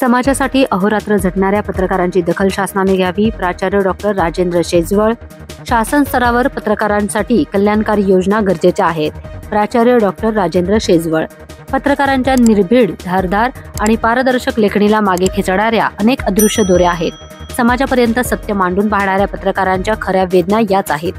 समाजासाठी अहोरात्र झटणाऱ्या पत्रकारांची दखल शासनाने घ्यावी. प्राचार्य डॉक्टर राजेंद्र शेजवळ. शासन स्तरावर पत्रकारांसाठी कल्याणकारी योजना गरजेच्या आहेत. प्राचार्य डॉक्टर राजेंद्र शेजवळ. पत्रकारांच्या निर्भीड, धारदार आणि पारदर्शक लेखणीला मागे खेचणाऱ्या अनेक अदृश्य दोऱ्या आहेत. समाजापर्यंत सत्य मांडून पाहणाऱ्या पत्रकारांच्या खऱ्या वेदना याच आहेत.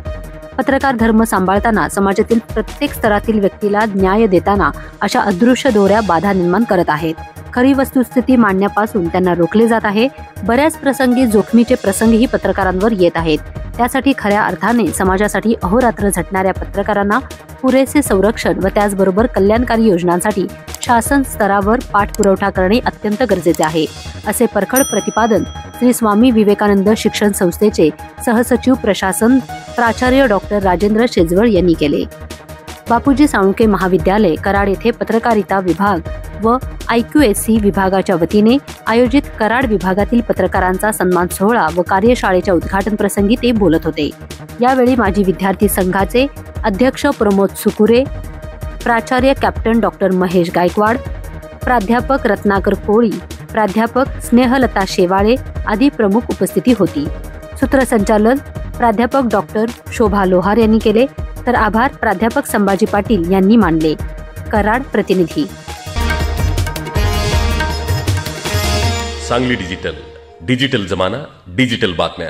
पत्रकार धर्म सांभाळताना समाजातील प्रत्येक स्तरातील व्यक्तीला न्याय देताना अशा अदृश्य दोऱ्या बाधा निर्माण करत आहेत. खरी वस्तुस्थिती मांडण्यापासून त्यांना रोखले जात आहे. बऱ्याच प्रसंगी जोखमीचे प्रसंगही पत्रकारांवर येत आहेत. त्यासाठी खऱ्या अर्थाने समाजासाठी अहोरात्र झटणाऱ्या पत्रकारांना पुरेसे संरक्षण व त्याचबरोबर कल्याणकारी योजनांसाठी शासन स्तरावर पाठपुरावा करणे अत्यंत गरजेचे आहे, असे परखड प्रतिपादन श्री स्वामी विवेकानंद शिक्षण संस्थेचे सहसचिव प्रशासन प्राचार्य डॉक्टर राजेंद्र शेजवळ यांनी केले. बापूजी साळुंखे महाविद्यालय कराड येथे पत्रकारिता विभाग व IQAC विभागाच्या वतीने आयोजित कराड विभागातील पत्रकारांचा सन्मान सोहळा व कार्यशाळेच्या उद्घाटन प्रसंगी ते बोलत होते. यावेळी माजी विद्यार्थी संघाचे अध्यक्ष प्रमोद सुकुरे, प्राचार्य कॅप्टन डॉक्टर महेश गायकवाड, प्राध्यापक रत्नाकर कोळी, प्राध्यापक स्नेहलता शेवाळे आदी प्रमुख उपस्थिती होती. सूत्रसंचालन प्राध्यापक डॉक्टर शोभा लोहार यांनी केले, तर आभार प्राध्यापक संभाजी पाटील यांनी मानले. कराड प्रतिनिधी. सांगली डिजिटल जमाना, डिजिटल बातम्या.